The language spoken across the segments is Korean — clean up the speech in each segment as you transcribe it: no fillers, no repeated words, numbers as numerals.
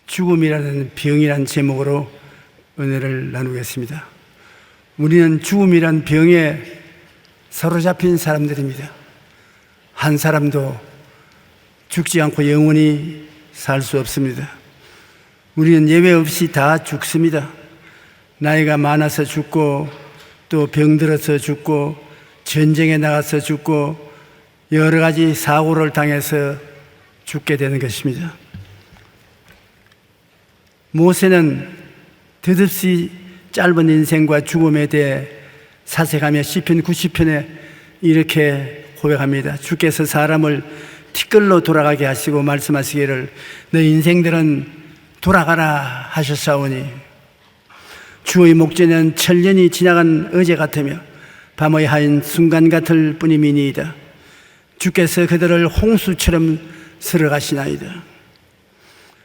죽음이라는 병이란 제목으로 은혜를 나누겠습니다. 우리는 죽음이란 병에 사로잡힌 사람들입니다. 한 사람도 죽지 않고 영원히 살 수 없습니다. 우리는 예외 없이 다 죽습니다. 나이가 많아서 죽고, 또 병들어서 죽고, 전쟁에 나가서 죽고, 여러 가지 사고를 당해서 죽게 되는 것입니다. 모세는 드듭시 짧은 인생과 죽음에 대해 사색하며 시편 90편에 이렇게 고백합니다. 주께서 사람을 티끌로 돌아가게 하시고 말씀하시기를 너 인생들은 돌아가라 하셨사오니 주의 목전에는 천년이 지나간 어제 같으며 밤의 하얀 순간 같을 뿐이니이다. 주께서 그들을 홍수처럼 쓸어가시나이다.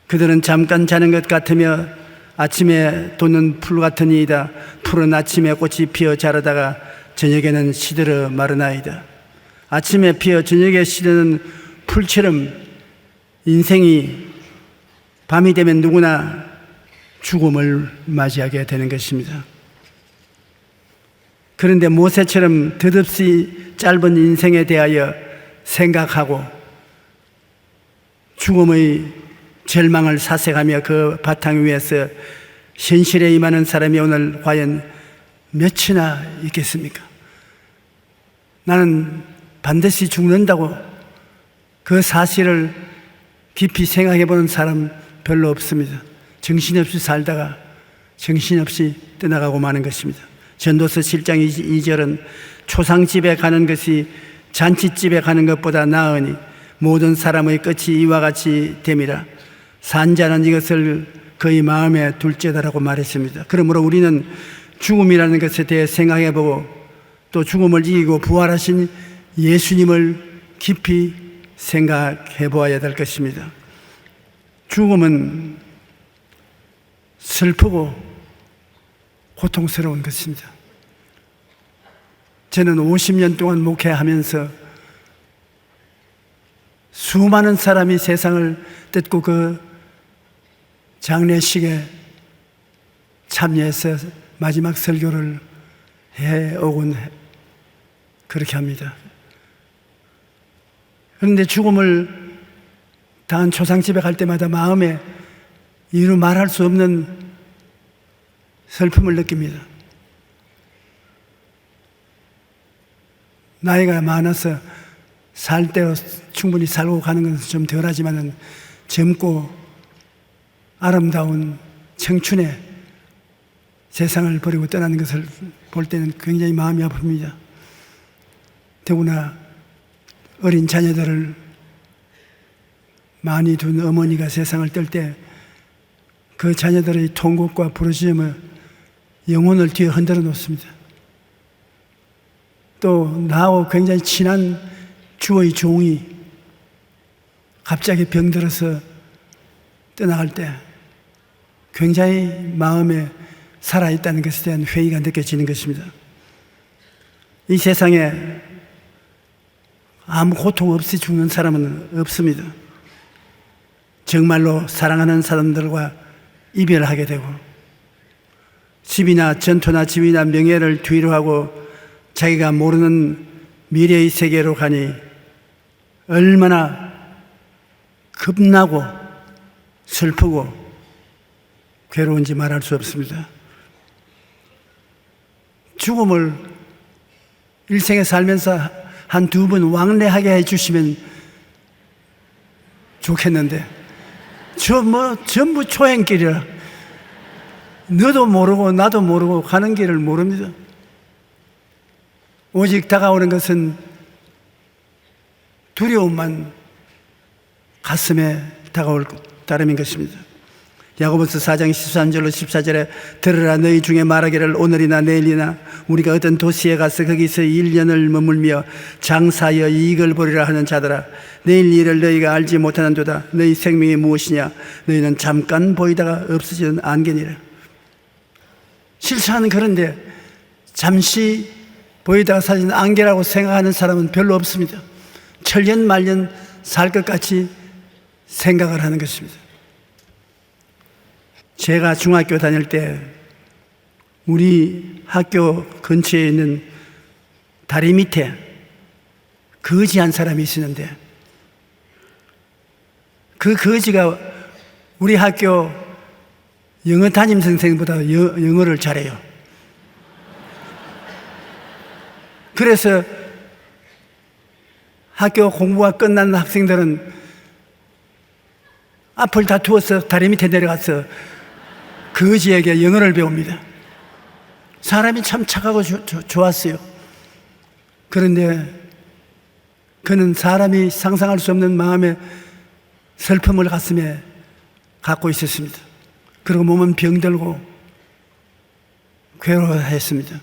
그들은 잠깐 자는 것 같으며 아침에 돋는 풀 같으니이다. 풀은 아침에 꽃이 피어 자라다가 저녁에는 시들어 마르나이다. 아침에 피어 저녁에 시드는 풀처럼 인생이 밤이 되면 누구나 죽음을 맞이하게 되는 것입니다. 그런데 모세처럼 드듭시 짧은 인생에 대하여 생각하고 죽음의 절망을 사색하며 그 바탕 위에서 현실에 임하는 사람이 오늘 과연 몇이나 있겠습니까? 나는 반드시 죽는다고 그 사실을 깊이 생각해 보는 사람 별로 없습니다. 정신없이 살다가 정신없이 떠나가고 마는 것입니다. 전도서 7장 2절은 초상집에 가는 것이 잔치집에 가는 것보다 나으니 모든 사람의 끝이 이와 같이 됨이라. 산자는 이것을 그의 마음에 둘째다라고 말했습니다. 그러므로 우리는 죽음이라는 것에 대해 생각해보고 또 죽음을 이기고 부활하신 예수님을 깊이 생각해 보아야 될 것입니다. 죽음은 슬프고 고통스러운 것입니다. 저는 50년 동안 목회하면서 수많은 사람이 세상을 뜯고 그 장례식에 참여해서 마지막 설교를 해오곤 그렇게 합니다. 그런데 죽음을 당한 초상집에 갈 때마다 마음에 이루 말할 수 없는 슬픔을 느낍니다. 나이가 많아서 살 때로 충분히 살고 가는 것은 좀 덜하지만은 젊고 아름다운 청춘에 세상을 버리고 떠나는 것을 볼 때는 굉장히 마음이 아픕니다. 더구나 어린 자녀들을 많이 둔 어머니가 세상을 뜰 때 그 자녀들의 통곡과 부르짖음을 영혼을 뒤에 흔들어 놓습니다. 또 나하고 굉장히 친한 주의 종이 갑자기 병들어서 떠나갈 때 굉장히 마음에 살아있다는 것에 대한 회의가 느껴지는 것입니다. 이 세상에 아무 고통 없이 죽는 사람은 없습니다. 정말로 사랑하는 사람들과 이별하게 되고 집이나 전토나 지위나 명예를 뒤로 하고 자기가 모르는 미래의 세계로 가니 얼마나 겁나고 슬프고 괴로운지 말할 수 없습니다. 죽음을 일생에 살면서 한 두 번 왕래하게 해주시면 좋겠는데 전부 초행길이라 너도 모르고 나도 모르고 가는 길을 모릅니다. 오직 다가오는 것은 두려움만 가슴에 다가올 따름인 것입니다. 야고보서 4장 13절로 14절에 들으라 너희 중에 말하기를 오늘이나 내일이나 우리가 어떤 도시에 가서 거기서 1년을 머물며 장사하여 이익을 보리라 하는 자들아 내일 일을 너희가 알지 못하는도다. 너희 생명이 무엇이냐 너희는 잠깐 보이다가 없어지는 안개니라. 실상은 그런데 잠시 보이다가 사라지는 안개라고 생각하는 사람은 별로 없습니다. 천년 말년 살 것 같이 생각을 하는 것입니다. 제가 중학교 다닐 때 우리 학교 근처에 있는 다리 밑에 거지 한 사람이 있었는데, 그 거지가 우리 학교 영어 담임 선생보다 영어를 잘해요. 그래서 학교 공부가 끝난 학생들은 앞을 다투어서 다리 밑에 내려가서 거지에게 영어를 배웁니다. 사람이 참 착하고 좋았어요. 그런데 그는 사람이 상상할 수 없는 마음의 슬픔을 가슴에 갖고 있었습니다. 그리고 몸은 병들고 괴로워했습니다.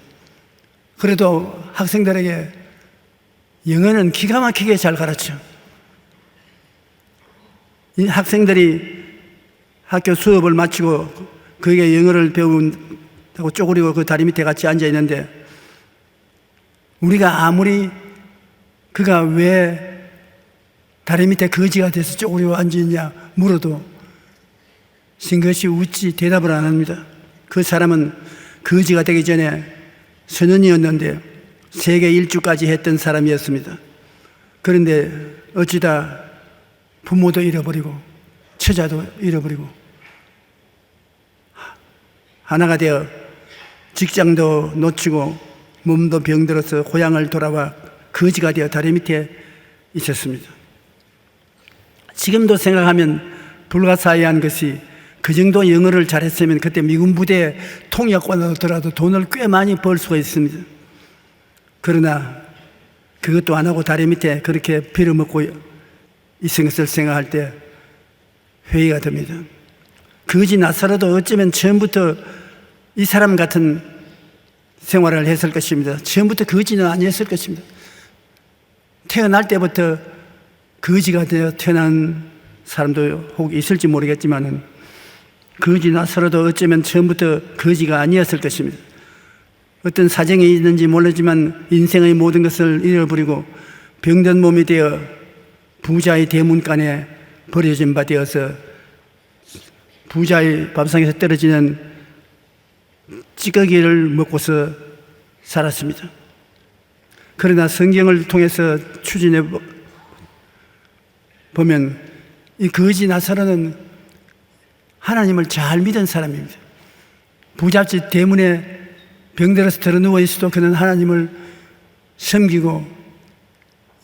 그래도 학생들에게 영어는 기가 막히게 잘 가르쳐. 이 학생들이 학교 수업을 마치고 그에게 영어를 배운다고 쪼그리고 그 다리 밑에 같이 앉아 있는데, 우리가 아무리 그가 왜 다리 밑에 거지가 돼서 쪼그리고 앉아 있냐 물어도 싱긋이 웃지 대답을 안 합니다. 그 사람은 거지가 되기 전에 소년이었는데 세계 일주까지 했던 사람이었습니다. 그런데 어찌다 부모도 잃어버리고 처자도 잃어버리고 하나가 되어 직장도 놓치고 몸도 병들어서 고향을 돌아와 거지가 되어 다리 밑에 있었습니다. 지금도 생각하면 불가사의한 것이, 그 정도 영어를 잘했으면 그때 미군 부대 통역관으로 들어도 돈을 꽤 많이 벌 수가 있습니다. 그러나 그것도 안 하고 다리 밑에 그렇게 빌어먹고 있은 것을 생각할 때 회의가 됩니다. 거지 나사로도 어쩌면 처음부터 이 사람 같은 생활을 했을 것입니다. 처음부터 거지는 아니었을 것입니다. 태어날 때부터 거지가 되어 태어난 사람도 혹 있을지 모르겠지만 거지 나사로도 어쩌면 처음부터 거지가 아니었을 것입니다. 어떤 사정이 있는지 모르지만 인생의 모든 것을 잃어버리고 병든 몸이 되어 부자의 대문간에 버려진 바 되어서 부자의 밥상에서 떨어지는 찌꺼기를 먹고서 살았습니다. 그러나 성경을 통해서 추진해 보면 이 거지 나사로는 하나님을 잘 믿은 사람입니다. 부잣집 대문에 병들어서 들어누워 있어도 그는 하나님을 섬기고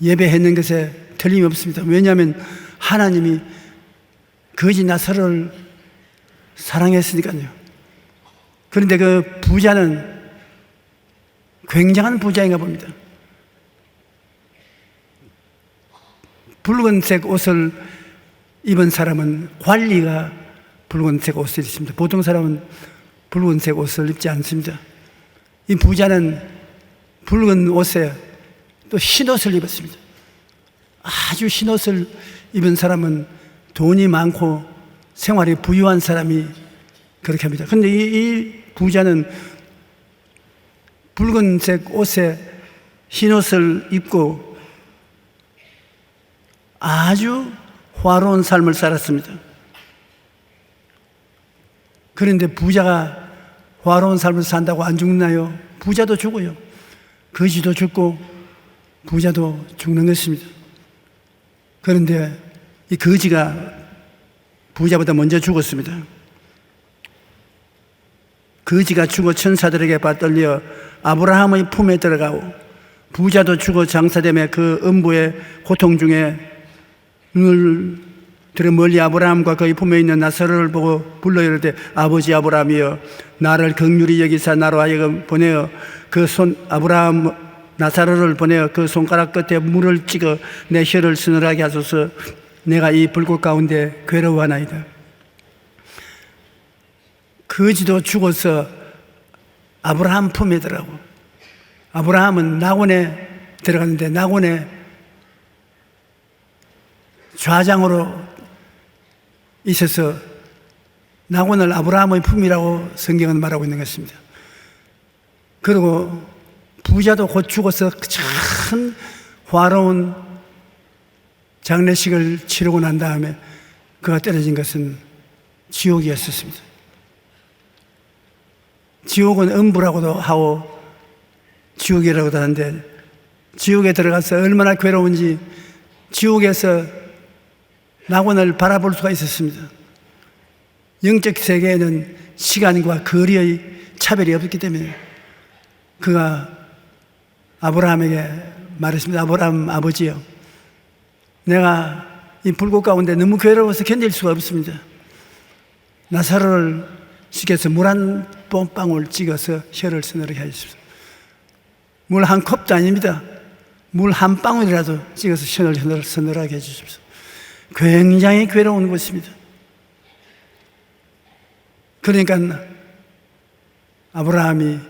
예배했는 것에 틀림이 없습니다. 왜냐하면 하나님이 거지 나사로를 사랑했으니까요. 그런데 그 부자는 굉장한 부자인가 봅니다. 붉은색 옷을 입은 사람은 관리가 붉은색 옷을 입습니다. 보통 사람은 붉은색 옷을 입지 않습니다. 이 부자는 붉은 옷에 또 흰 옷을 입었습니다. 아주 흰 옷을 입은 사람은 돈이 많고 생활이 부유한 사람이 그렇게 합니다. 그런데 이 부자는 붉은색 옷에 흰 옷을 입고 아주 화로운 삶을 살았습니다. 그런데 부자가 화로운 삶을 산다고 안 죽나요? 부자도 죽어요. 거지도 죽고 부자도 죽는 것입니다. 그런데 이 거지가 부자보다 먼저 죽었습니다. 거지가 죽어 천사들에게 받들려 아브라함의 품에 들어가고, 부자도 죽어 장사됨에 그 음부의 고통 중에 눈을 들어 멀리 아브라함과 그의 품에 있는 나사로를 보고 불러 이르되 아버지 아브라함이여 나를 긍휼히 여기사 나로 하여금 보내어 그 아브라함 나사로를 보내어 그 손가락 끝에 물을 찍어 내 혀를 서늘하게 하소서. 내가 이 불꽃 가운데 괴로워하나이다. 거지도 죽어서 아브라함 품에 들어가고, 아브라함은 낙원에 들어갔는데 낙원에 좌장으로 있어서 낙원을 아브라함의 품이라고 성경은 말하고 있는 것입니다. 그리고 부자도 곧 죽어서 참 화로운 장례식을 치르고 난 다음에 그가 떨어진 것은 지옥이었습니다. 지옥은 음부라고도 하고 지옥이라고도 하는데, 지옥에 들어가서 얼마나 괴로운지 지옥에서 낙원을 바라볼 수가 있었습니다. 영적 세계에는 시간과 거리의 차별이 없기 때문에 그가 아브라함에게 말했습니다. 아브라함 아버지요, 내가 이 불꽃 가운데 너무 괴로워서 견딜 수가 없습니다. 나사로를 시켜서 물 한 방울 찍어서 혀를 서늘하게 하십시오. 물 한 컵도 아닙니다. 물 한 방울이라도 찍어서 혀를 서늘하게 해주십시오. 굉장히 괴로운 것입니다. 그러니까 아브라함이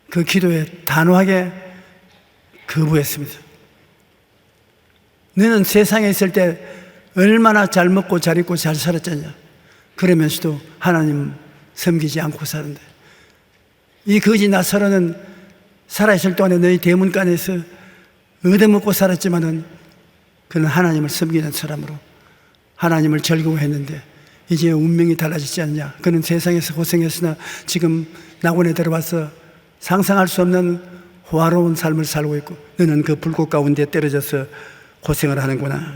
그 기도에 단호하게 거부했습니다. 너는 세상에 있을 때 얼마나 잘 먹고 잘 입고 잘 살았잖냐. 그러면서도 하나님 섬기지 않고 사는데, 이 거지 나사로는 살아있을 동안에 너희 대문간에서 얻어먹고 살았지만은 그는 하나님을 섬기는 사람으로 하나님을 즐거워했는데 이제 운명이 달라지지 않냐. 그는 세상에서 고생했으나 지금 낙원에 들어와서 상상할 수 없는 호화로운 삶을 살고 있고, 너는 그 불꽃 가운데 떨어져서 고생을 하는구나.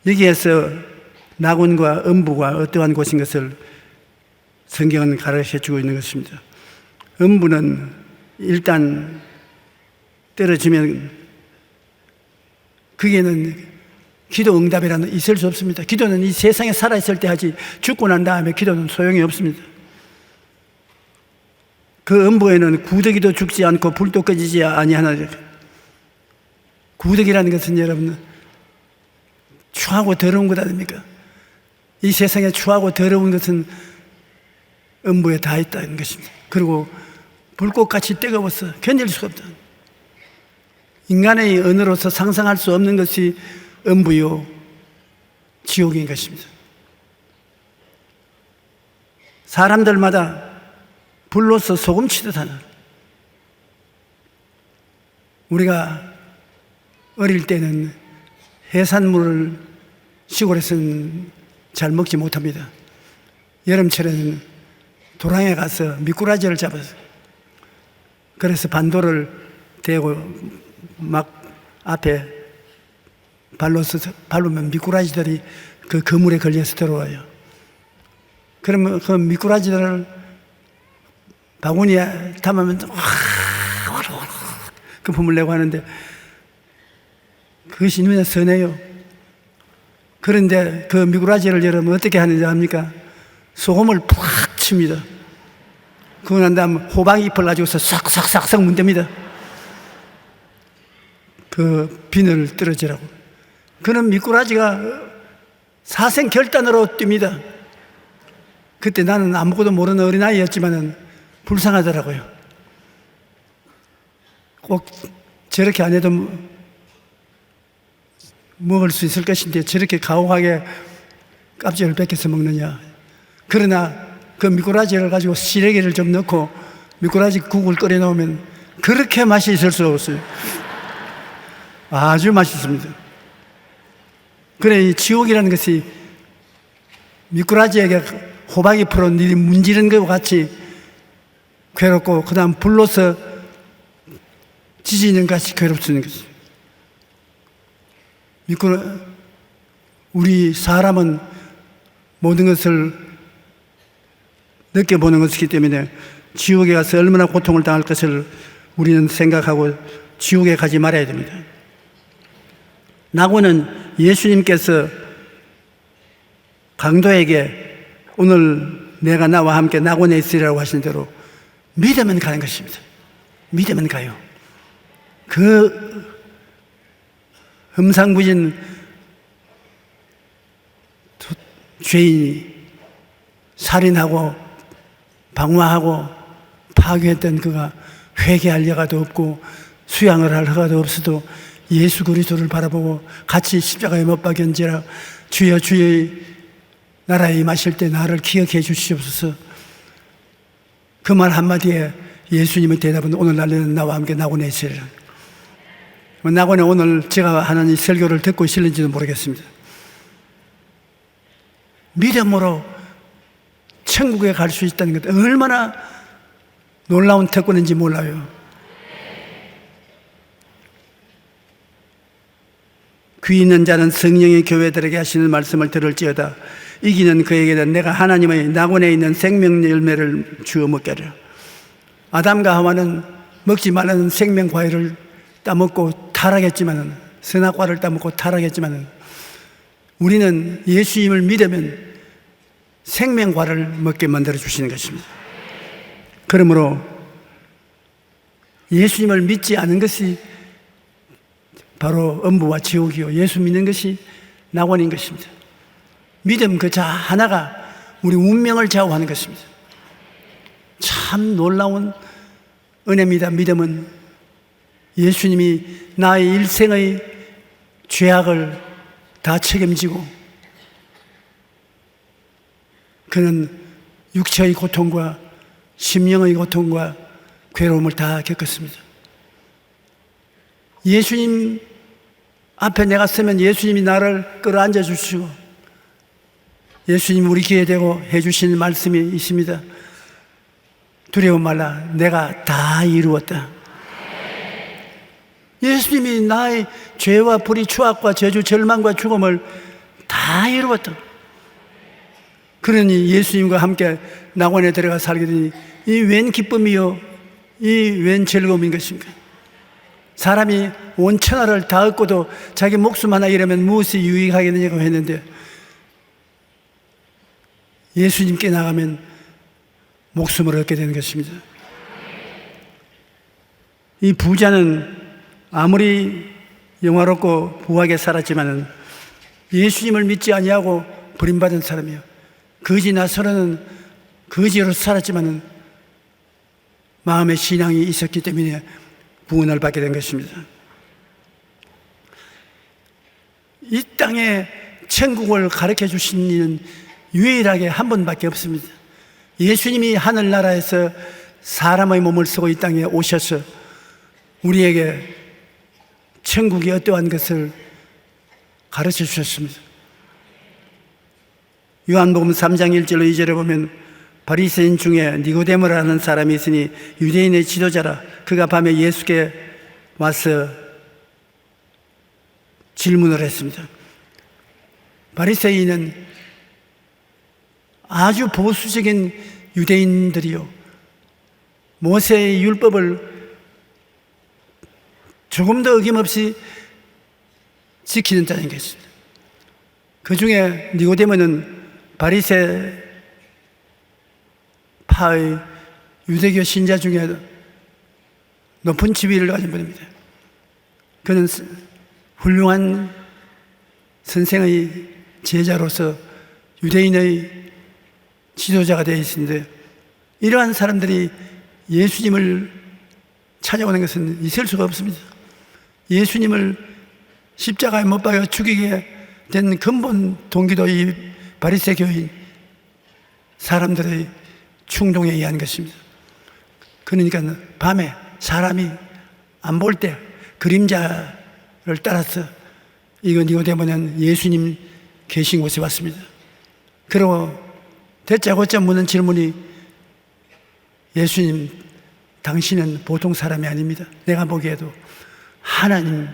여기에서 낙원과 음부가 어떠한 곳인 것을 성경은 가르쳐 주고 있는 것입니다. 음부는 일단 떨어지면 거기에는 기도 응답이라는 있을 수 없습니다. 기도는 이 세상에 살아있을 때 하지, 죽고 난 다음에 기도는 소용이 없습니다. 그 음부에는 구더기도 죽지 않고 불도 꺼지지 아니하나. 구더기라는 것은 여러분 추하고 더러운 것 아닙니까? 이 세상에 추하고 더러운 것은 음부에 다 있다는 것입니다. 그리고 불꽃같이 뜨거워서 견딜 수가 없다. 인간의 언어로서 상상할 수 없는 것이 음부요 지옥인 것입니다. 사람들마다 불로서 소금치듯 하는, 우리가 어릴 때는 해산물을 시골에서는 잘 먹지 못합니다. 여름철에는 도랑에 가서 미꾸라지를 잡았어요. 그래서 반도를 대고 막 앞에 발로면 미꾸라지들이 그 그물에 걸려서 들어와요. 그러면 그 미꾸라지들을 바구니에 담으면 그 품을 내고 하는데 그것이 눈에 선해요. 그런데 그 미꾸라지를 여러분 어떻게 하는지 압니까? 소금을 푹 칩니다. 그러고 난 다음 호박잎을 가지고서 싹싹싹싹 문댑니다. 그 비늘 떨어지라고. 그는 미꾸라지가 사생결단으로 뜁니다. 그때 나는 아무것도 모르는 어린아이였지만은 불쌍하더라고요. 꼭 저렇게 안 해도 먹을 수 있을 것인데 저렇게 가혹하게 껍질을 벗겨서 먹느냐. 그러나 그 미꾸라지를 가지고 시래기를 좀 넣고 미꾸라지 국을 끓여 놓으면 그렇게 맛이 있을 수 없어요. 아주 맛있습니다. 그래, 이 지옥이라는 것이 미꾸라지에게 호박잎으로 문지른 것과 같이 괴롭고, 그 다음 불로서 지지는 것이 괴롭다는 것입니다. 우리 사람은 모든 것을 느껴보는 것이기 때문에 지옥에 가서 얼마나 고통을 당할 것을 우리는 생각하고 지옥에 가지 말아야 됩니다. 낙원은 예수님께서 강도에게 오늘 내가 나와 함께 낙원에 있으리라고 하신 대로 믿으면 가는 것입니다. 믿으면 가요. 그 흠상부진 죄인이 살인하고 방화하고 파괴했던 그가 회개할 여가도 없고 수양을 할 허가도 없어도 예수 그리스도를 바라보고 같이 십자가에 못 박연지라 주여 주의 나라에 임하실 때 나를 기억해 주시옵소서. 그 말 한마디에 예수님의 대답은 오늘 날에는 나와 함께 낙원에 있으리라. 낙원에 오늘 제가 하는 이 설교를 듣고 있을는지도 모르겠습니다. 믿음으로 천국에 갈 수 있다는 것, 얼마나 놀라운 특권인지 몰라요. 귀 있는 자는 성령이 교회들에게 하시는 말씀을 들을지어다. 이기는 그에게는 내가 하나님의 낙원에 있는 생명 열매를 주어 먹게 하리라. 아담과 하와는 먹지 말라는 생명 과일을 따먹고 타락했지만은, 선악과를 따먹고 타락했지만은, 우리는 예수님을 믿으면 생명과를 먹게 만들어 주시는 것입니다. 그러므로 예수님을 믿지 않은 것이 바로 엄부와 지옥이요, 예수 믿는 것이 낙원인 것입니다. 믿음 그 자 하나가 우리 운명을 좌우하는 것입니다. 참 놀라운 은혜입니다. 믿음은 예수님이 나의 일생의 죄악을 다 책임지고 그는 육체의 고통과 심령의 고통과 괴로움을 다 겪었습니다. 예수님 앞에 내가 서면 예수님이 나를 끌어안아 주시고 예수님이 우리 귀에 대고 해주시는 말씀이 있습니다. 두려워 말라, 내가 다 이루었다. 예수님이 나의 죄와 불의, 추악과 저주, 절망과 죽음을 다 이루었다. 그러니 예수님과 함께 낙원에 들어가 살게 되니 이 웬 기쁨이요, 이 웬 즐거움인 것입니까? 사람이 온 천하를 다 얻고도 자기 목숨 하나 잃으면 무엇이 유익하겠느냐고 했는데, 예수님께 나가면 목숨을 얻게 되는 것입니다. 이 부자는 아무리 영화롭고 부하게 살았지만은 예수님을 믿지 아니하고 버림받은 사람이요, 거지 나서로는 거지로 살았지만은 마음의 신앙이 있었기 때문에 부흥을 받게 된 것입니다. 이 땅에 천국을 가르쳐 주신 이는 유일하게 한 분밖에 없습니다. 예수님이 하늘나라에서 사람의 몸을 쓰고 이 땅에 오셔서 우리에게 천국이 어떠한 것을 가르쳐 주셨습니다. 요한복음 3장 1절로 2절에 보면 바리새인 중에 니고데모라는 사람이 있으니 유대인의 지도자라. 그가 밤에 예수께 와서 질문을 했습니다. 바리새인은 아주 보수적인 유대인들이요, 모세의 율법을 조금도 어김없이 지키는 자인 것입니다. 그 중에 니고데모는 바리새 파의 유대교 신자 중에 높은 지위를 가진 분입니다. 그는 훌륭한 선생의 제자로서 유대인의 지도자가 되어 있는데, 이러한 사람들이 예수님을 찾아오는 것은 있을 수가 없습니다. 예수님을 십자가에 못 박아 죽이게 된 근본 동기도 이 바리새교인 사람들의 충동에 의한 것입니다. 그러니까 밤에 사람이 안 볼 때 그림자를 따라서 이거 니고데모는 예수님 계신 곳에 왔습니다. 그리고 대짜고짜 묻는 질문이, 예수님, 당신은 보통 사람이 아닙니다. 내가 보기에도 하나님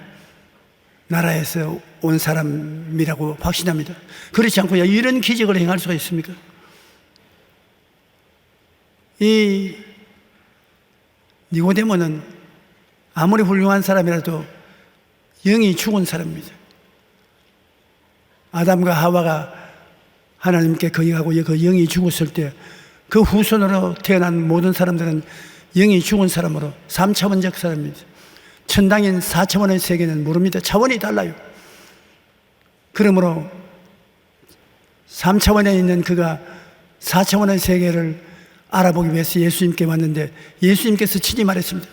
나라에서 온 사람이라고 확신합니다. 그렇지 않고 이런 기적을 행할 수가 있습니까? 이 니고데모는 아무리 훌륭한 사람이라도 영이 죽은 사람입니다. 아담과 하와가 하나님께 거역하고 그 영이 죽었을 때 그 후손으로 태어난 모든 사람들은 영이 죽은 사람으로 3차원적 사람입니다. 천당인 4차원의 세계는 모릅니다. 차원이 달라요. 그러므로 3차원에 있는 그가 4차원의 세계를 알아보기 위해서 예수님께 왔는데, 예수님께서 친히 말했습니다.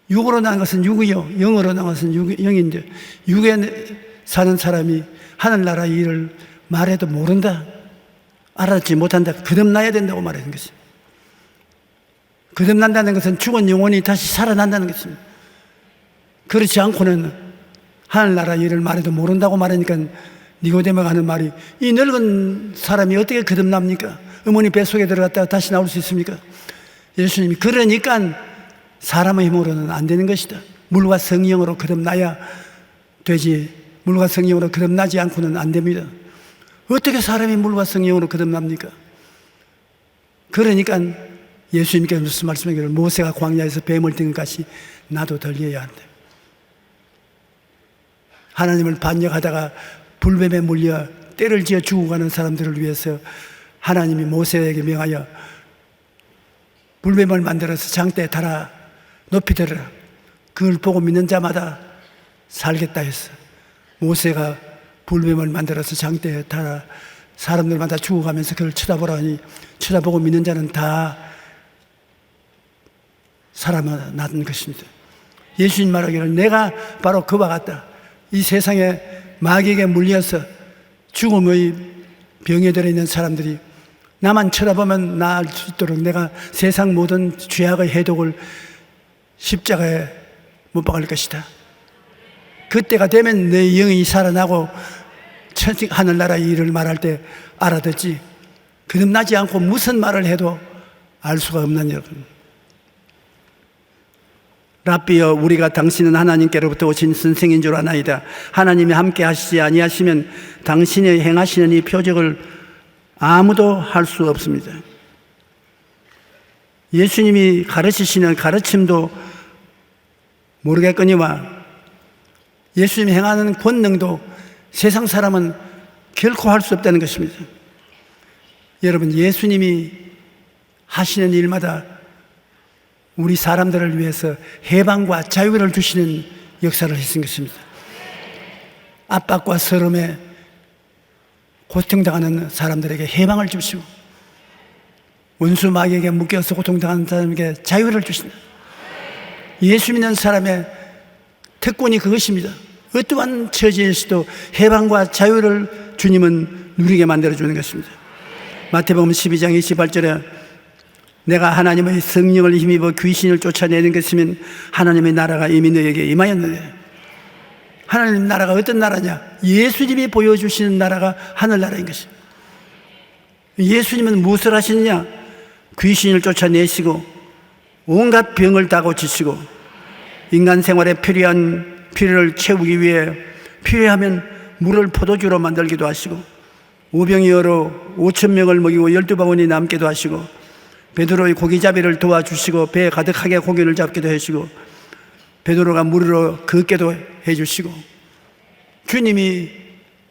육으로 난 것은 육이요, 영으로 난 것은 영인데, 육에 사는 사람이 하늘나라의 일을 말해도 모른다, 알아듣지 못한다, 거듭나야 된다고 말하는 것입니다. 거듭난다는 것은 죽은 영혼이 다시 살아난다는 것입니다. 그렇지 않고는 하늘나라 일을 말해도 모른다고 말하니까 니고데모가 하는 말이, 이 늙은 사람이 어떻게 거듭납니까? 어머니 뱃속에 들어갔다가 다시 나올 수 있습니까? 예수님이 그러니까 사람의 힘으로는 안 되는 것이다. 물과 성령으로 거듭나야 되지, 물과 성령으로 거듭나지 않고는 안 됩니다. 어떻게 사람이 물과 성령으로 거듭납니까? 그러니까 예수님께서 무슨 말씀하기를 모세가 광야에서 뱀을 든 것이 나도 덜려야 한다. 하나님을 반역하다가 불뱀에 물려 때를 지어 죽어가는 사람들을 위해서 하나님이 모세에게 명하여 불뱀을 만들어서 장대에 달아 높이 들어라. 그걸 보고 믿는 자마다 살겠다 했어. 모세가 불뱀을 만들어서 장대에 달아 사람들마다 죽어가면서 그걸 쳐다보라니 쳐다보고 믿는 자는 다 살아나는 것입니다. 예수님 말하기를 내가 바로 그와 같다. 이 세상에 마귀에게 물려서 죽음의 병에 들어있는 사람들이 나만 쳐다보면 나을 수 있도록 내가 세상 모든 죄악의 해독을 십자가에 못 박을 것이다. 그때가 되면 내 영이 살아나고 하늘나라의 일을 말할 때 알아듣지. 거듭나지 않고 무슨 말을 해도 알 수가 없는 여러분. 랍비여, 우리가 당신은 하나님께로부터 오신 선생인 줄 아나이다. 하나님이 함께 하시지 아니하시면 당신이 행하시는 이 표적을 아무도 할 수 없습니다. 예수님이 가르치시는 가르침도 모르겠거니와 예수님이 행하는 권능도 세상 사람은 결코 할 수 없다는 것입니다. 여러분, 예수님이 하시는 일마다 우리 사람들을 위해서 해방과 자유를 주시는 역사를 하신 것입니다. 압박과 서름에 고통당하는 사람들에게 해방을 주시고 원수 마귀에게 묶여서 고통당하는 사람에게 자유를 주신다. 예수 믿는 사람의 특권이 그것입니다. 어떠한 처지에서도 해방과 자유를 주님은 누리게 만들어주는 것입니다. 마태복음 12장 28절에 내가 하나님의 성령을 힘입어 귀신을 쫓아내는 것이면 하나님의 나라가 이미 너에게 임하였느냐. 하나님 나라가 어떤 나라냐? 예수님이 보여주시는 나라가 하늘나라인 것입니다. 예수님은 무엇을 하시느냐? 귀신을 쫓아내시고 온갖 병을 다 고치시고 인간 생활에 필요한 필요를 채우기 위해 필요하면 물을 포도주로 만들기도 하시고 오병이어로 5,000명을 먹이고 12바구니 남기도 하시고 베드로의 고기잡이를 도와주시고 배에 가득하게 고기를 잡기도 하시고 베드로가 물으로 걷게도 해주시고 주님이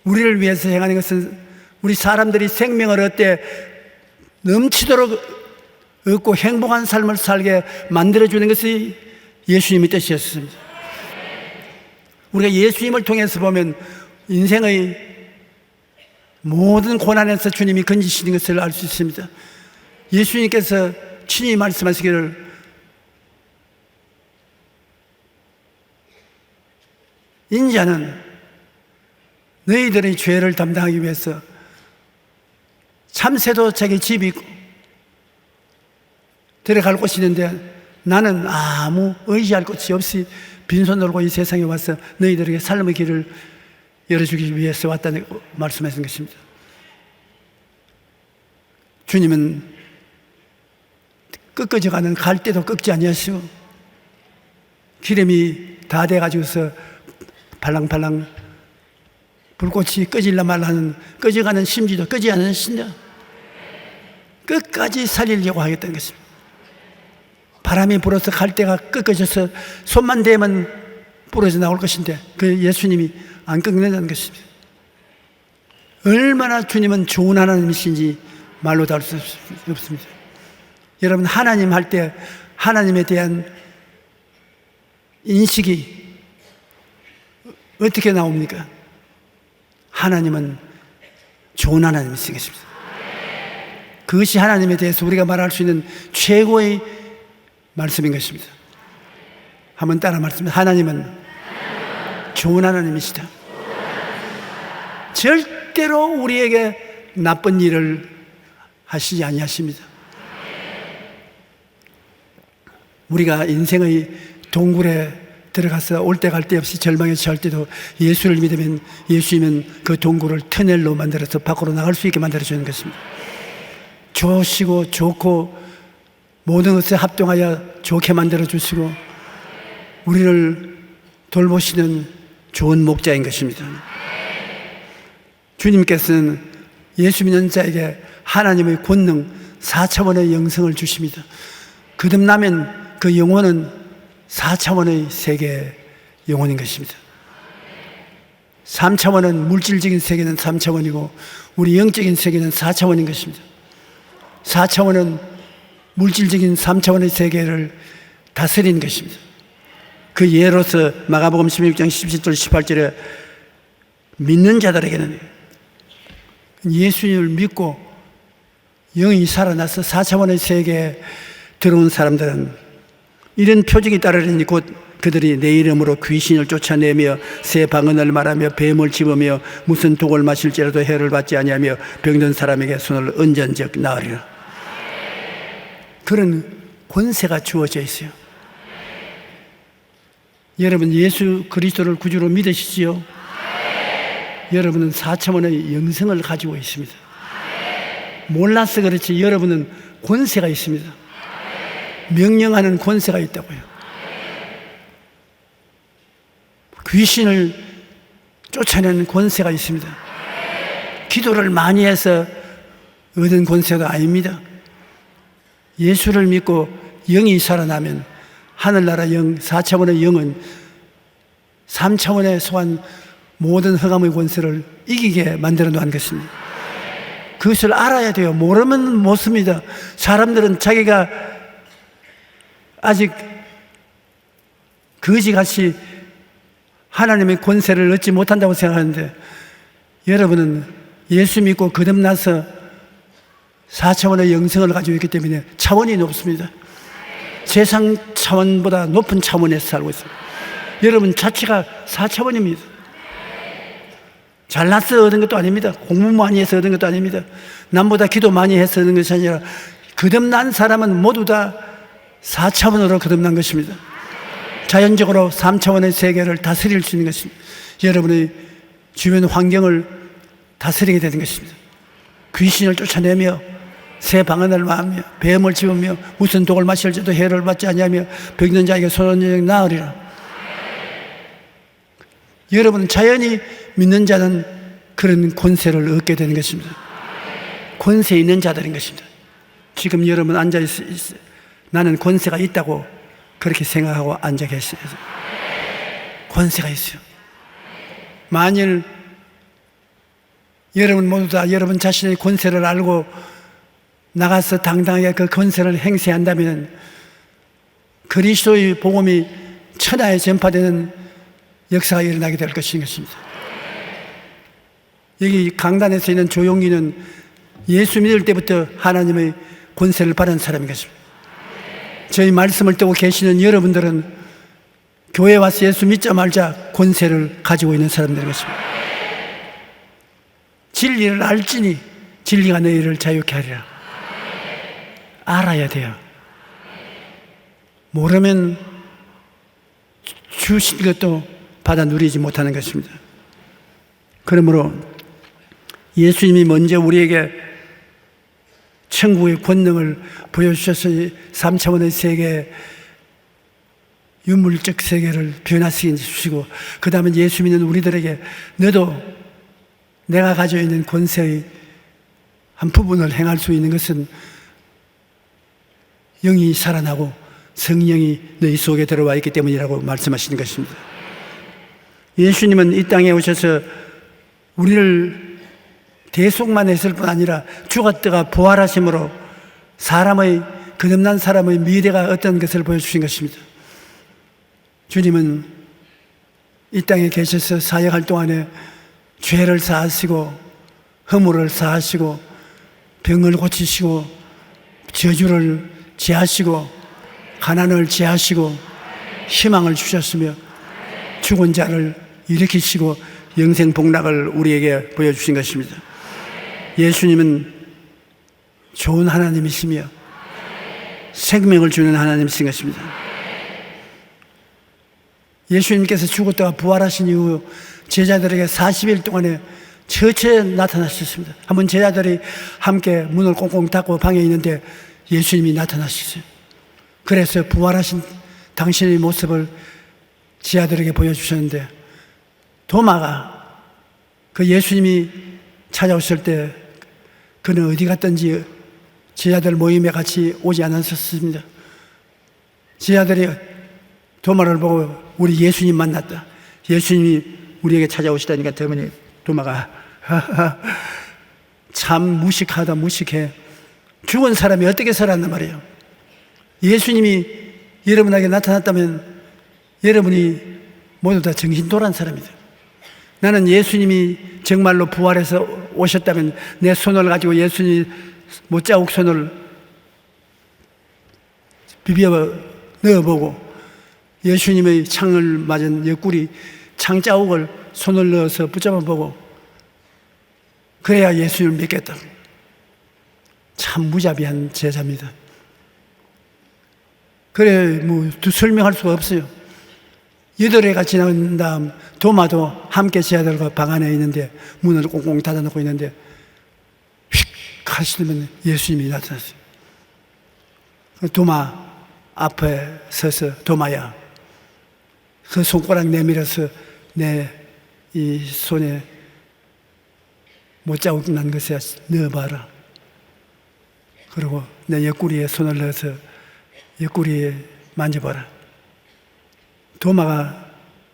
우리를 위해서 행하는 것은 우리 사람들이 생명을 얻되 넘치도록 얻고 행복한 삶을 살게 만들어주는 것이 예수님의 뜻이었습니다. 우리가 예수님을 통해서 보면 인생의 모든 고난에서 주님이 건지시는 것을 알 수 있습니다. 예수님께서 친히 말씀하시기를 인자는 너희들의 죄를 담당하기 위해서 참새도 자기 집이 있고 들어갈 곳이 있는데 나는 아무 의지할 곳이 없이 빈손으로 이 세상에 와서 너희들에게 삶의 길을 열어주기 위해서 왔다는 말씀하신 것입니다. 주님은 꺾어져가는 갈대도 꺾지 아니하시고 기름이 다 돼가지고서 발랑발랑 불꽃이 꺼질라 말라는 꺼져가는 심지도 꺼지 않는 신자 끝까지 살리려고 하겠다는 것입니다. 바람이 불어서 갈대가 꺾어져서 손만 대면 부러져 나올 것인데 그 예수님이 안 꺾는다는 것입니다. 얼마나 주님은 좋은 하나님이신지 말로 다룰 수 없습니다. 여러분, 하나님 할 때 하나님에 대한 인식이 어떻게 나옵니까? 하나님은 좋은 하나님이신 것입니다. 그것이 하나님에 대해서 우리가 말할 수 있는 최고의 말씀인 것입니다. 한번 따라 말씀해. 하나님은 좋은 하나님이시다. 절대로 우리에게 나쁜 일을 하시지 아니하십니다. 우리가 인생의 동굴에 들어가서 올 때 갈 데 없이 절망에 처할 때도 예수를 믿으면 예수님은 그 동굴을 터널로 만들어서 밖으로 나갈 수 있게 만들어주는 것입니다. 좋으시고 좋고 모든 것에 합동하여 좋게 만들어 주시고 우리를 돌보시는 좋은 목자인 것입니다. 주님께서는 예수 믿는 자에게 하나님의 권능 4차원의 영성을 주십니다. 거듭나면 그 영혼은 4차원의 세계의 영혼인 것입니다. 3차원은 물질적인 세계는 3차원이고 우리 영적인 세계는 4차원인 것입니다. 4차원은 물질적인 3차원의 세계를 다스리는 것입니다. 그 예로서 마가복음 16장 17절 18절에 믿는 자들에게는 예수님을 믿고 영이 살아나서 4차원의 세계에 들어온 사람들은 이런 표적이 따르리니 곧 그들이 내 이름으로 귀신을 쫓아내며 새 방언을 말하며 뱀을 집으며 무슨 독을 마실지라도 해를 받지 아니하며 병든 사람에게 손을 얹은즉 나으리라. 그런 권세가 주어져 있어요. 여러분 예수 그리스도를 구주로 믿으시지요? 여러분은 4차원의 영성을 가지고 있습니다. 몰라서 그렇지 여러분은 권세가 있습니다. 명령하는 권세가 있다고요. 귀신을 쫓아내는 권세가 있습니다. 기도를 많이 해서 얻은 권세가 아닙니다. 예수를 믿고 영이 살아나면 하늘나라 영, 4차원의 영은 3차원에 속한 모든 흑암의 권세를 이기게 만들어 놓은 것입니다. 그것을 알아야 돼요. 모르면 못 씁니다. 사람들은 자기가 아직 거지같이 하나님의 권세를 얻지 못한다고 생각하는데 여러분은 예수 믿고 거듭나서 4차원의 영성을 가지고 있기 때문에 차원이 높습니다. 세상 차원보다 높은 차원에서 살고 있습니다. 여러분 자체가 4차원입니다. 잘나서 얻은 것도 아닙니다. 공부 많이 해서 얻은 것도 아닙니다. 남보다 기도 많이 해서 얻은 것이 아니라 거듭난 사람은 모두 다 4차원으로 거듭난 것입니다. 자연적으로 3차원의 세계를 다스릴 수 있는 것입니다. 여러분의 주변 환경을 다스리게 되는 것입니다. 귀신을 쫓아내며 새 방언을 말하며 뱀을 집으며 무슨 독을 마실지도 해를 받지 아니하며 병든 자에게 손을 나으리라. 여러분은 자연히 믿는 자는 그런 권세를 얻게 되는 것입니다. 권세 있는 자들인 것입니다. 지금 여러분 앉아 있어요. 나는 권세가 있다고 그렇게 생각하고 앉아 계세요. 권세가 있어요. 만일 여러분 모두 다 여러분 자신의 권세를 알고 나가서 당당하게 그 권세를 행세한다면 그리스도의 복음이 천하에 전파되는 역사가 일어나게 될 것입니다. 여기 강단에서 있는 조용기는 예수 믿을 때부터 하나님의 권세를 받은 사람인 것입니다. 저희 말씀을 듣고 계시는 여러분들은 교회 와서 예수 믿자마자 권세를 가지고 있는 사람들인 것입니다. 진리를 알지니 진리가 너희를 자유케 하리라. 알아야 돼요. 모르면 주신 것도 받아 누리지 못하는 것입니다. 그러므로 예수님이 먼저 우리에게 천국의 권능을 보여주셔서 3차원의 세계, 유물적 세계를 변화시키시고 그 다음에 예수 믿는 우리들에게 너도 내가 가지고 있는 권세의 한 부분을 행할 수 있는 것은 영이 살아나고 성령이 너희 속에 들어와 있기 때문이라고 말씀하시는 것입니다. 예수님은 이 땅에 오셔서 우리를 대속만 했을 뿐 아니라 죽었다가 부활하심으로 사람의 거듭난 사람의 미래가 어떤 것을 보여주신 것입니다. 주님은 이 땅에 계셔서 사역할 동안에 죄를 사하시고 허물을 사하시고 병을 고치시고 저주를 제하시고 가난을 제하시고 희망을 주셨으며 죽은 자를 일으키시고 영생 복락을 우리에게 보여주신 것입니다. 예수님은 좋은 하나님이시며 생명을 주는 하나님이신 것입니다. 예수님께서 죽었다가 부활하신 이후 제자들에게 40일 동안에 처처에 나타나셨습니다. 한번 제자들이 함께 문을 꽁꽁 닫고 방에 있는데 예수님이 나타나셨어요. 그래서 부활하신 당신의 모습을 제자들에게 보여주셨는데, 도마가 그 예수님이 찾아오실 때 그는 어디 갔든지 제자들 모임에 같이 오지 않았었습니다. 제자들이 도마를 보고 우리 예수님 만났다, 예수님이 우리에게 찾아오시다니까 때문에 도마가 참 무식하다, 무식해. 죽은 사람이 어떻게 살았단 말이에요. 예수님이 여러분에게 나타났다면 여러분이 모두 다 정신 돌아온 사람이다. 나는 예수님이 정말로 부활해서 오셨다면 내 손을 가지고 예수님 못자국 손을 비벼 넣어보고 예수님의 창을 맞은 옆구리 창자국을 손을 넣어서 붙잡아보고 그래야 예수님을 믿겠다. 참 무자비한 제자입니다. 그래 설명할 수가 없어요. 8회가 지난 다음 도마도 함께 제자들과 방 안에 있는데 문을 꽁꽁 닫아놓고 있는데 휙 하시면 예수님이 나타났어요. 도마 앞에 서서 도마야, 그 손가락 내밀어서 내 이 손에 못자국 난 것에 넣어봐라. 그리고 내 옆구리에 손을 넣어서 옆구리에 만져봐라. 도마가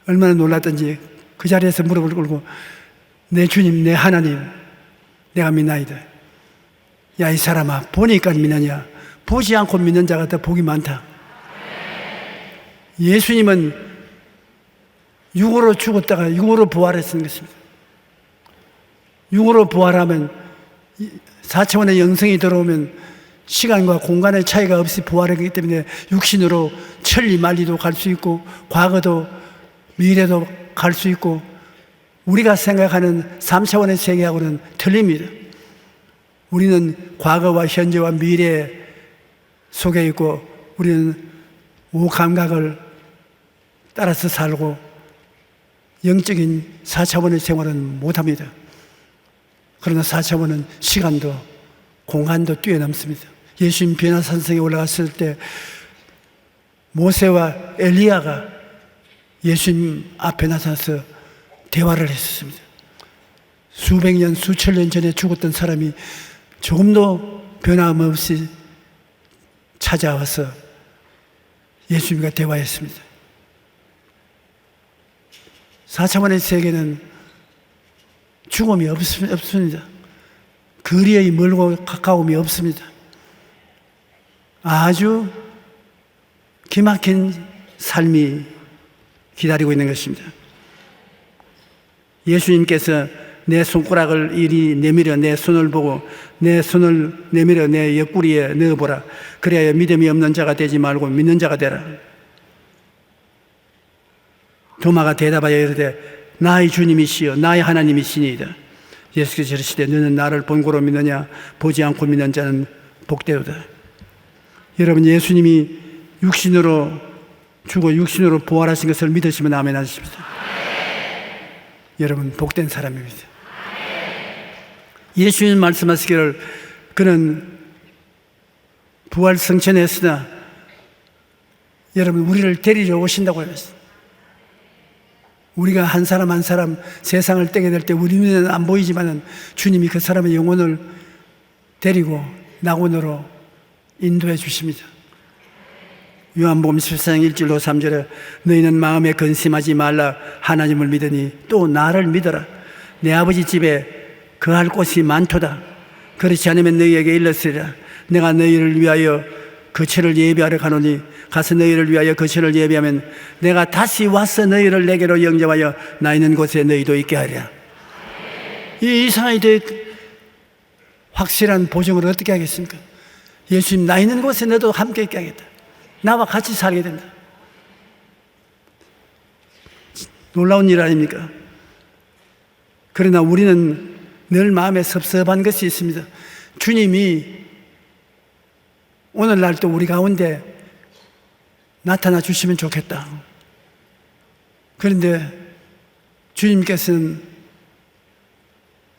얼마나 놀랐던지 그 자리에서 무릎을 꿇고 내 주님, 내 하나님, 내가 믿나이다. 야, 이 사람아, 보니까 믿느냐? 보지 않고 믿는 자가 더 복이 많다. 예수님은 육으로 죽었다가 육으로 부활했는 것입니다. 육으로 부활하면 4차원의 영성이 들어오면 시간과 공간의 차이가 없이 부활하기 때문에 육신으로 천리 만리도 갈 수 있고 과거도 미래도 갈 수 있고 우리가 생각하는 3차원의 세계하고는 틀립니다. 우리는 과거와 현재와 미래 속에 있고 우리는 오감각을 따라서 살고 영적인 4차원의 생활은 못합니다. 그러나 4차원은 시간도 공간도 뛰어넘습니다. 예수님 변화산성에 올라갔을 때 모세와 엘리야가 예수님 앞에 나타나서 대화를 했었습니다. 수백 년, 수천 년 전에 죽었던 사람이 조금도 변함없이 찾아와서 예수님과 대화했습니다. 4차원의 세계는 죽음이 없습니다. 거리의 멀고 가까움이 없습니다. 아주 기막힌 삶이 기다리고 있는 것입니다. 예수님께서 내 손가락을 이리 내밀어 내 손을 보고 내 손을 내밀어 내 옆구리에 넣어보라. 그래야 믿음이 없는 자가 되지 말고 믿는 자가 되라. 도마가 대답하여 이르되 나의 주님이시여 나의 하나님이시니이다. 예수께서 이르시되 너는 나를 본고로 믿느냐? 보지 않고 믿는 자는 복되도다. 여러분, 예수님이 육신으로 죽어 육신으로 부활하신 것을 믿으시면 아멘 하십시오. 여러분, 복된 사람입니다. 예수님 말씀하시기를 그는 부활 성천했으나 여러분 우리를 데리러 오신다고 했습니다. 우리가 한 사람 한 사람 세상을 떼게 될 때 우리 눈에는 안 보이지만 주님이 그 사람의 영혼을 데리고 낙원으로 인도해 주십니다. 요한복음 14장 1절로 3절에 너희는 마음에 근심하지 말라. 하나님을 믿으니 또 나를 믿어라. 내 아버지 집에 거할 곳이 많도다. 그렇지 않으면 너희에게 일렀으리라. 내가 너희를 위하여 거처를 예비하러 가노니 가서 너희를 위하여 거처를 예비하면 내가 다시 와서 너희를 내게로 영접하여 나 있는 곳에 너희도 있게 하리라. 이 이상하게 확실한 보증을 어떻게 하겠습니까? 예수님 나 있는 곳에 너도 함께 있게 하겠다. 나와 같이 살게 된다. 놀라운 일 아닙니까? 그러나 우리는 늘 마음에 섭섭한 것이 있습니다. 주님이 오늘날 또 우리 가운데 나타나 주시면 좋겠다. 그런데 주님께서는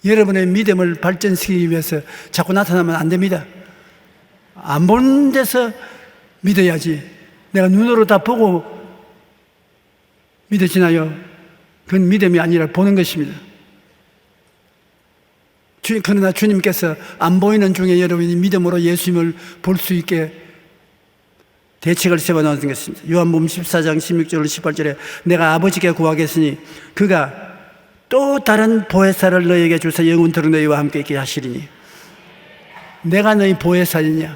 여러분의 믿음을 발전시키기 위해서 자꾸 나타나면 안 됩니다. 안 보는 데서 믿어야지. 내가 눈으로 다 보고 믿어지나요? 그건 믿음이 아니라 보는 것입니다. 그러나 주님께서 안 보이는 중에 여러분이 믿음으로 예수님을 볼 수 있게 대책을 세워놓은 것입니다. 요한복음 14장 16절 18절에 내가 아버지께 구하겠으니 그가 또 다른 보혜사를 너희에게 주사 영원토록 너희와 함께 있게 하시리니. 내가 너희 보혜사이냐?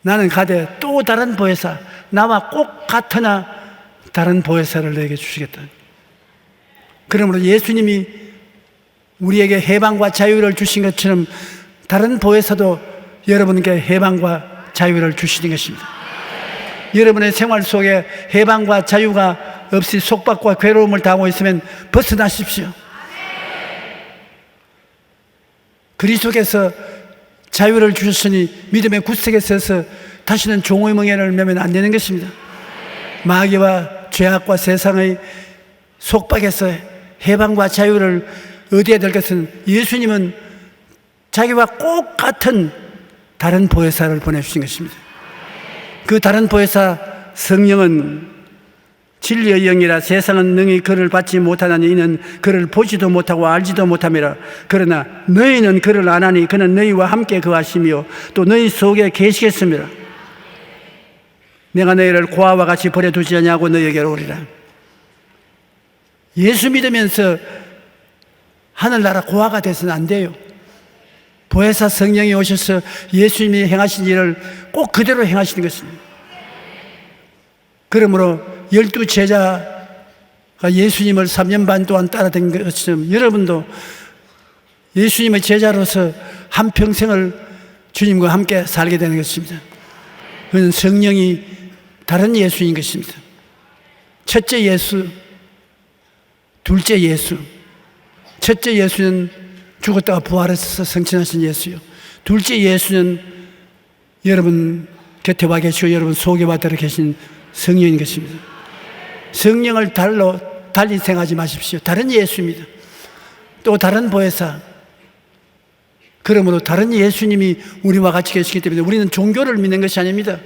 나는 가되 또 다른 보혜사, 나와 꼭 같으나 다른 보혜사를 너희에게 주시겠다. 그러므로 예수님이 우리에게 해방과 자유를 주신 것처럼 다른 보혜사도 여러분께 해방과 자유를 주시는 것입니다. 여러분의 생활 속에 해방과 자유가 없이 속박과 괴로움을 당하고 있으면 벗어나십시오. 그리스도께서 자유를 주셨으니 믿음의 구석에 서서 다시는 종의 멍에를 매면 안 되는 것입니다. 마귀와 죄악과 세상의 속박에서 해방과 자유를 얻어야 될 것은 예수님은 자기와 꼭 같은 다른 보혜사를 보내주신 것입니다. 그 다른 보혜사 성령은 진리의 영이라 세상은 능히 그를 받지 못하나니 이는 그를 보지도 못하고 알지도 못함이라. 그러나 너희는 그를 아나니 그는 너희와 함께 거하시며 또 너희 속에 계시겠습니다. 내가 너희를 고아와 같이 버려두지 않냐고 너희에게로 오리라. 예수 믿으면서 하늘나라 고아가 돼서는 안 돼요. 보혜사 성령이 오셔서 예수님이 행하신 일을 꼭 그대로 행하시는 것입니다. 그러므로 12 제자가 예수님을 3년 반 동안 따라다닌 것처럼 여러분도 예수님의 제자로서 한평생을 주님과 함께 살게 되는 것입니다. 그건 성령이 다른 예수인 것입니다. 첫째 예수, 둘째 예수. 첫째 예수는 죽었다가 부활해서 성천하신 예수요. 둘째 예수는 여러분 곁에 와 계시고 여러분 속에 와 들어 계신 성령인 것입니다. 성령을 달리 생각하지 마십시오. 다른 예수입니다. 또 다른 보혜사. 그러므로 다른 예수님이 우리와 같이 계시기 때문에 우리는 종교를 믿는 것이 아닙니다.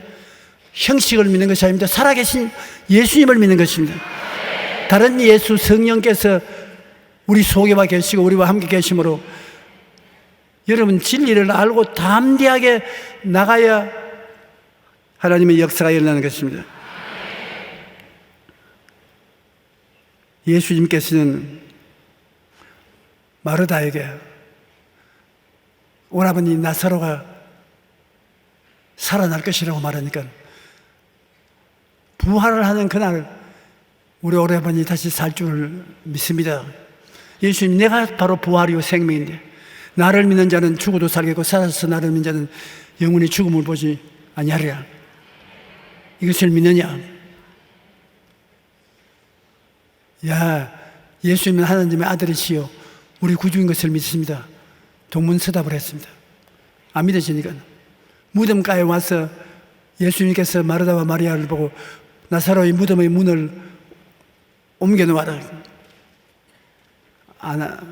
형식을 믿는 것이 아닙니다. 살아계신 예수님을 믿는 것입니다. 다른 예수 성령께서 우리 속에 와 계시고 우리와 함께 계시므로 여러분 진리를 알고 담대하게 나가야 하나님의 역사가 일어나는 것입니다. 예수님께서는 마르다에게 오라버니 나사로가 살아날 것이라고 말하니까 부활을 하는 그날 우리 오라버니 다시 살 줄을 믿습니다. 예수님, 내가 바로 부활이요 생명인데 나를 믿는 자는 죽어도 살겠고 살아서 나를 믿는 자는 영원히 죽음을 보지 아니하리라. 이것을 믿느냐? 야, 예수님은 하나님의 아들이시요 우리 구주인 것을 믿습니다. 동문서답을 했습니다. 안 믿어지니까 무덤가에 와서 예수님께서 마르다와 마리아를 보고 나사로의 무덤의 문을 옮겨놓아라.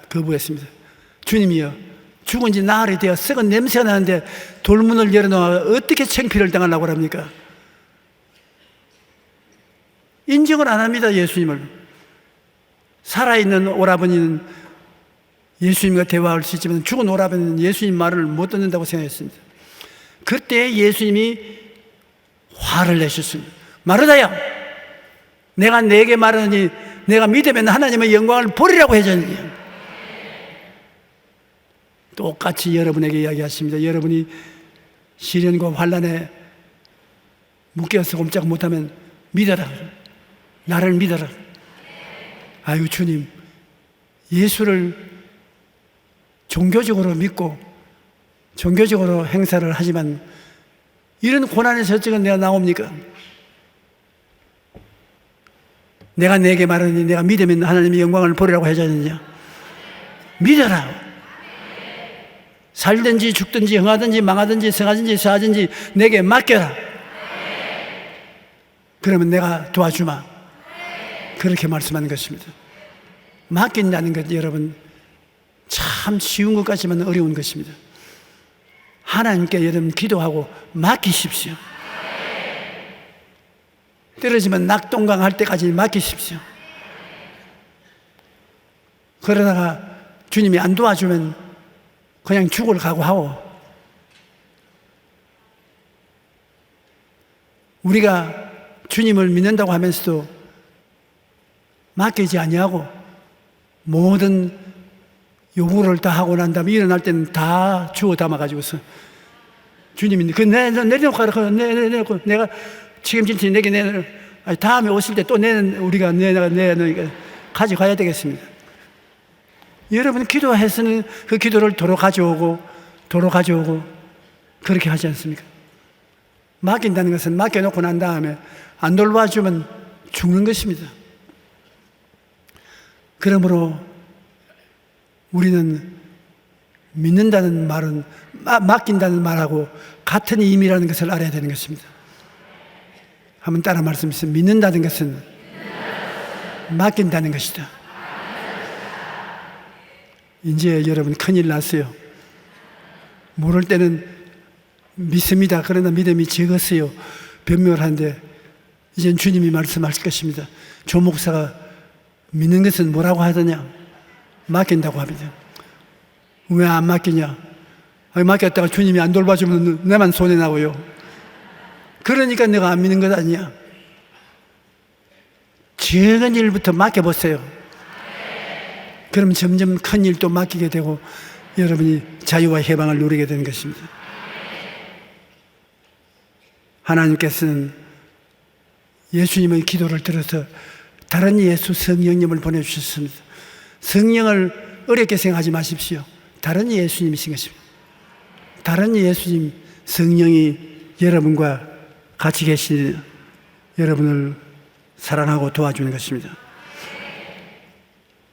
거부했습니다. 주님이여, 죽은 지 나흘이 되어 썩은 냄새가 나는데 돌문을 열어놓아 어떻게 창피를 당하려고 합니까? 인정을 안 합니다. 예수님을. 살아있는 오라버니는 예수님과 대화할 수 있지만 죽은 오라버니는 예수님 말을 못 듣는다고 생각했습니다. 그때 예수님이 화를 내셨습니다. 마르다야, 내가 네게 말하니 내가 믿으면 하나님의 영광을 보리라고 하셨느냐. 똑같이 여러분에게 이야기하십니다. 여러분이 시련과 환난에 묶여서 꼼짝 못하면 믿어라. 나를 믿어라. 아유, 주님, 예수를 종교적으로 믿고 종교적으로 행사를 하지만 이런 고난에서 어쩌면 내가 나옵니까? 내가 내게 말하니 내가 믿으면 하나님의 영광을 보리라고 하지 않느냐? 믿어라. 살든지 죽든지 흥하든지 망하든지 성하든지 서하든지 내게 맡겨라. 그러면 내가 도와주마. 그렇게 말씀하는 것입니다. 맡긴다는 것, 여러분, 참 쉬운 것 같지만 어려운 것입니다. 하나님께 여러분 기도하고 맡기십시오. 떨어지면 낙동강 할 때까지 맡기십시오. 그러다가 주님이 안 도와주면 그냥 죽을 각오하고, 우리가 주님을 믿는다고 하면서도 맡기지 아니하고 모든 요구를 다 하고 난 다음에 일어날 때는 다 주워 담아가지고서 주님이 내려놓고 가라, 내려놓고 내가 책임질 테니 내게 내놓으라. 다음에 오실 때 또 우리가 내놓으니까 가져가야 되겠습니다. 여러분 기도해서는 그 기도를 도로 가져오고 그렇게 하지 않습니까? 맡긴다는 것은 맡겨놓고 난 다음에 안 돌봐주면 죽는 것입니다. 그러므로 우리는 믿는다는 말은 맡긴다는 말하고 같은 의미라는 것을 알아야 되는 것입니다. 한번 따라 말씀하세요. 믿는다는 것은 맡긴다는 것이다. 이제 여러분 큰일 났어요. 모를 때는 믿습니다. 그러나 믿음이 적었어요. 변명을 하는데 이젠 주님이 말씀하실 것입니다. 조 목사가 믿는 것은 뭐라고 하더냐? 맡긴다고 합니다. 왜 안 맡기냐? 맡겼다가 주님이 안 돌봐주면 내만 손해나고요. 그러니까 내가 안 믿는 것 아니야. 작은 일부터 맡겨보세요. 그럼 점점 큰 일도 맡기게 되고 여러분이 자유와 해방을 누리게 되는 것입니다. 하나님께서는 예수님의 기도를 들어서 다른 예수 성령님을 보내주셨습니다. 성령을 어렵게 생각하지 마십시오. 다른 예수님이신 것입니다. 다른 예수님 성령이 여러분과 같이 계신 여러분을 사랑하고 도와주는 것입니다.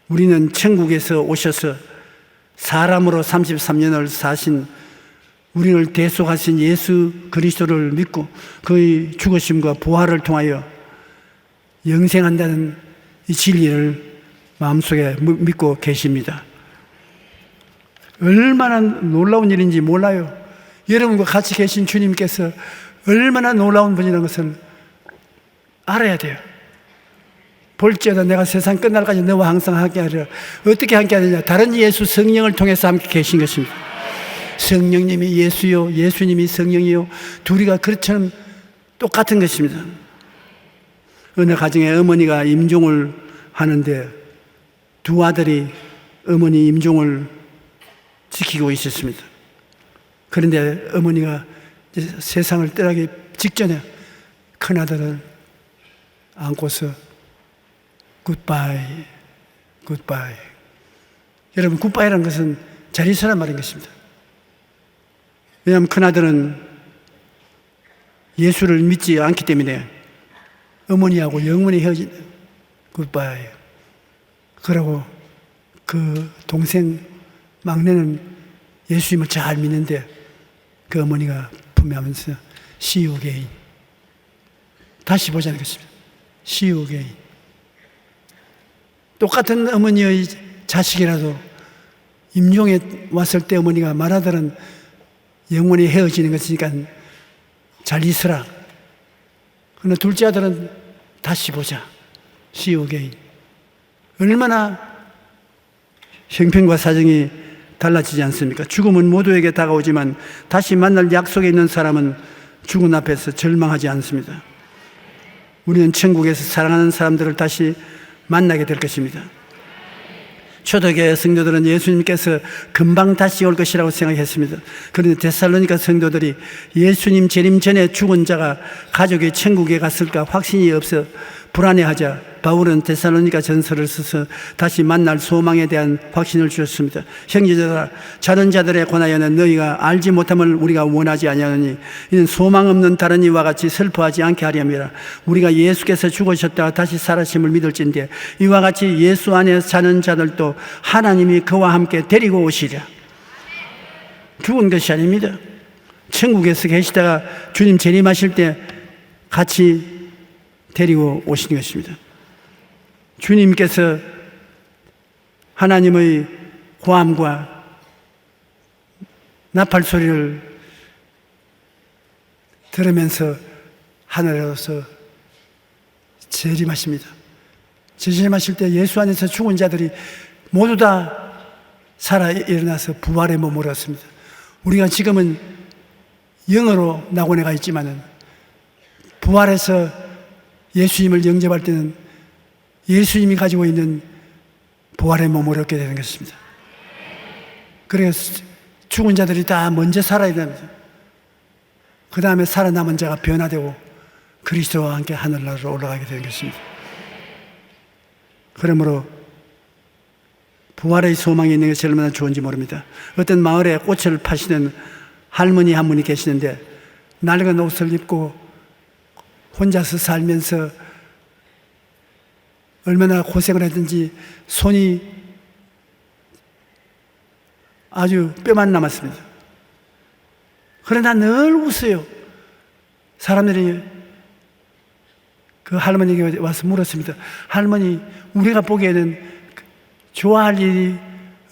우리는 천국에서 오셔서 사람으로 33년을 사신 우리를 대속하신 예수 그리스도를 믿고 그의 죽으심과 부활을 통하여 영생한다는 이 진리를 마음속에 믿고 계십니다. 얼마나 놀라운 일인지 몰라요. 여러분과 같이 계신 주님께서 얼마나 놀라운 분이라는 것을 알아야 돼요. 볼지어다 내가 세상 끝날까지 너와 항상 함께하리라. 어떻게 함께하느냐? 다른 예수 성령을 통해서 함께 계신 것입니다. 성령님이 예수요, 예수님이 성령이요, 둘이가 그렇처럼 똑같은 것입니다. 어느 가정에 어머니가 임종을 하는데 두 아들이 어머니 임종을 지키고 있었습니다. 그런데 어머니가 세상을 떠나기 직전에 큰아들을 안고서 굿바이. 여러분, 굿바이라는 것은 잘 있으란 말인 것입니다. 왜냐하면 큰아들은 예수를 믿지 않기 때문에 어머니하고 영원히 헤어진 굿바이. 그러고 그 동생 막내는 예수님을 잘 믿는데 그 어머니가 품면하면서 See you again. 다시 보자는 것입니다. See you again. 똑같은 어머니의 자식이라도 임종에 왔을 때 어머니가 말하더는 영원히 헤어지는 것이니까 잘 있으라. 그러나 둘째 아들은 다시 보자. See you again. 얼마나 형편과 사정이 달라지지 않습니까? 죽음은 모두에게 다가오지만 다시 만날 약속에 있는 사람은 죽음 앞에서 절망하지 않습니다. 우리는 천국에서 사랑하는 사람들을 다시 만나게 될 것입니다. 초대교회 성도들은 예수님께서 금방 다시 올 것이라고 생각했습니다. 그런데 데살로니가 성도들이 예수님 재림 전에 죽은 자가 가족이 천국에 갔을까 확신이 없어 불안해하자 바울은 데살로니가 전서를 써서 다시 만날 소망에 대한 확신을 주었습니다. 형제들아, 자는 자들에 관하여는 너희가 알지 못함을 우리가 원하지 아니하노니 이는 소망 없는 다른 이와 같이 슬퍼하지 않게 하렴이라. 우리가 예수께서 죽으셨다가 다시 살아심을 믿을진데 이와 같이 예수 안에 사는 자들도 하나님이 그와 함께 데리고 오시랴. 죽은 것이 아닙니다. 천국에서 계시다가 주님 재림하실 때 같이 데리고 오시는 것입니다. 주님께서 하나님의 고함과 나팔 소리를 들으면서 하늘에서 재림하십니다. 재림하실 때 예수 안에서 죽은 자들이 모두 다 살아 일어나서 부활의 몸을 얻습니다. 우리가 지금은 영으로 낙원에 가 있지만은 부활해서 예수님을 영접할 때는 예수님이 가지고 있는 부활의 몸을 얻게 되는 것입니다. 그래서 죽은 자들이 다 먼저 살아야 됩니다. 그 다음에 살아남은 자가 변화되고 그리스도와 함께 하늘나라로 올라가게 되는 것입니다. 그러므로 부활의 소망이 있는 것이 얼마나 좋은지 모릅니다. 어떤 마을에 꽃을 파시는 할머니 한 분이 계시는데 낡은 옷을 입고 혼자서 살면서 얼마나 고생을 했든지 손이 아주 뼈만 남았습니다. 그러나 늘 웃어요. 사람들이 그 할머니에게 와서 물었습니다. 할머니, 우리가 보기에는 좋아할 일이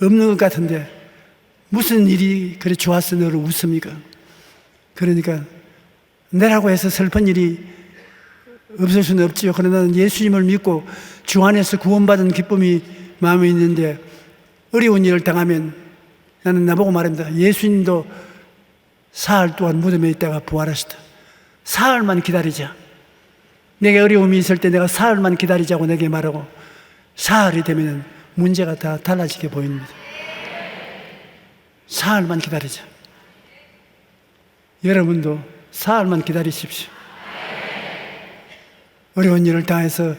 없는 것 같은데 무슨 일이 그리 좋아서 너를 웃습니까? 그러니까 내라고 해서 슬픈 일이 없을 수는 없지요. 그러나 예수님을 믿고 주 안에서 구원받은 기쁨이 마음에 있는데 어려운 일을 당하면 나는 나보고 말합니다. 예수님도 사흘 동안 무덤에 있다가 부활하시다. 사흘만 기다리자. 내게 어려움이 있을 때 내가 사흘만 기다리자고 내게 말하고 사흘이 되면 문제가 다 달라지게 보입니다. 사흘만 기다리자. 여러분도 사흘만 기다리십시오. 어려운 일을 당해서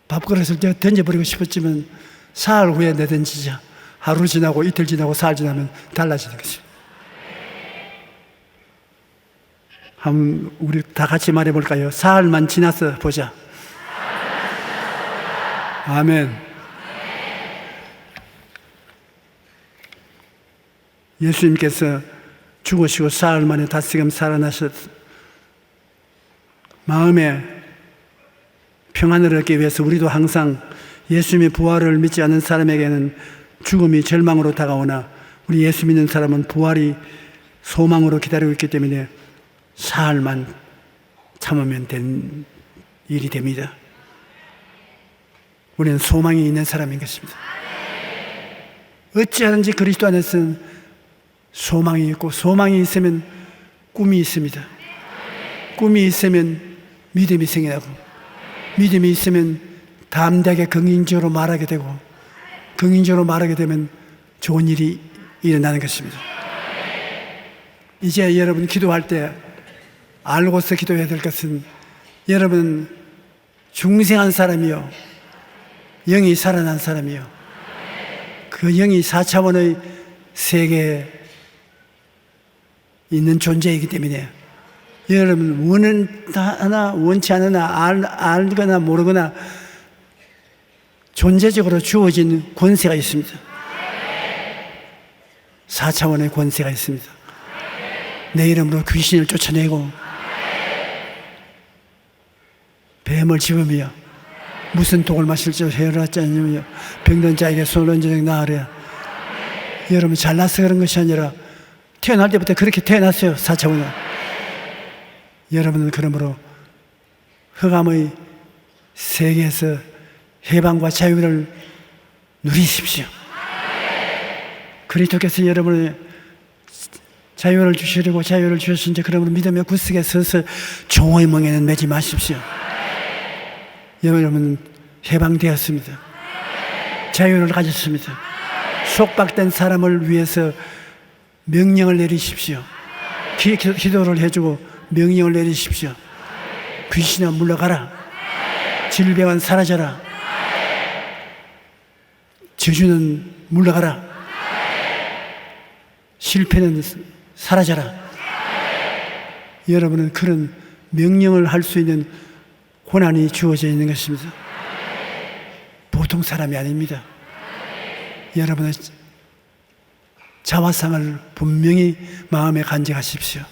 밥그릇을 던져버리고 싶었지만 사흘 후에 내던지자. 하루 지나고 이틀 지나고 사흘 지나면 달라지는 것이죠. 한번 우리 다 같이 말해볼까요? 사흘만 지나서 보자. 아멘. 예수님께서 죽으시고 사흘 만에 다시금 살아나셨 마음에 평안을 얻기 위해서 우리도 항상 예수님의 부활을 믿지 않는 사람에게는 죽음이 절망으로 다가오나 우리 예수 믿는 사람은 부활이 소망으로 기다리고 있기 때문에 사흘만 참으면 된 일이 됩니다. 우리는 소망이 있는 사람인 것입니다. 어찌하든지 그리스도 안에서는 소망이 있고 소망이 있으면 꿈이 있습니다. 꿈이 있으면 믿음이 생겨나고 믿음이 있으면 담대하게 긍정적으로 말하게 되고 긍정적으로 말하게 되면 좋은 일이 일어나는 것입니다. 이제 여러분 기도할 때 알고서 기도해야 될 것은 여러분 중생한 사람이요 영이 살아난 사람이요 그 영이 4차원의 세계에 있는 존재이기 때문에 여러분 원하나 원치 않으나 알거나 모르거나 존재적으로 주어진 권세가 있습니다. 4차원의 권세가 있습니다. 내 이름으로 귀신을 쫓아내고 뱀을 집으며 무슨 독을 마실지 헤어나지 않으며 병든 자에게 손을 얹어 나으랴. 여러분 잘나서 그런 것이 아니라 태어날 때부터 그렇게 태어났어요. 4차원은. 여러분은 그러므로 흑암의 세계에서 해방과 자유를 누리십시오. 그리스도께서 여러분의 자유를 주시려고 자유를 주셨으니 그러므로 믿음의 구석에 서서 종의 멍에는 매지 마십시오. 여러분은 해방되었습니다. 자유를 가졌습니다. 속박된 사람을 위해서 명령을 내리십시오. 기도를 해주고 명령을 내리십시오. 귀신아 물러가라. 질병은 사라져라. 저주는 물러가라. 실패는 사라져라. 여러분은 그런 명령을 할 수 있는 권한이 주어져 있는 것입니다. 보통 사람이 아닙니다. 여러분의 자화상을 분명히 마음에 간직하십시오.